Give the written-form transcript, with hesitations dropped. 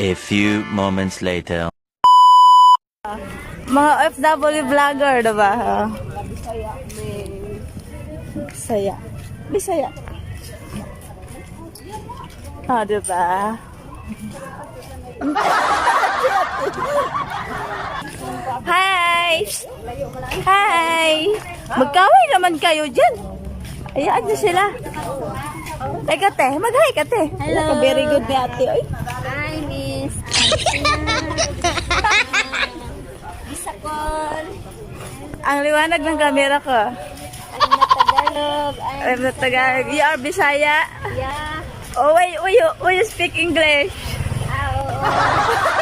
A few moments later. Mga OFW vlogger, diba? Bisaya. Bisaya. Ah, diba? Hi! Hi! Magkaway naman kayo dyan. Ayaan niyo sila. Ay, kate. Mag-hi, kate. Hello. Very good ni ate. Oy. Hi, Miss. Bisakol. Ang liwanag ng camera ko. I'm not Tagalog. I'm not Tagalog. You are Bisaya? Yeah. Oh, wait, will you speak English? Oo.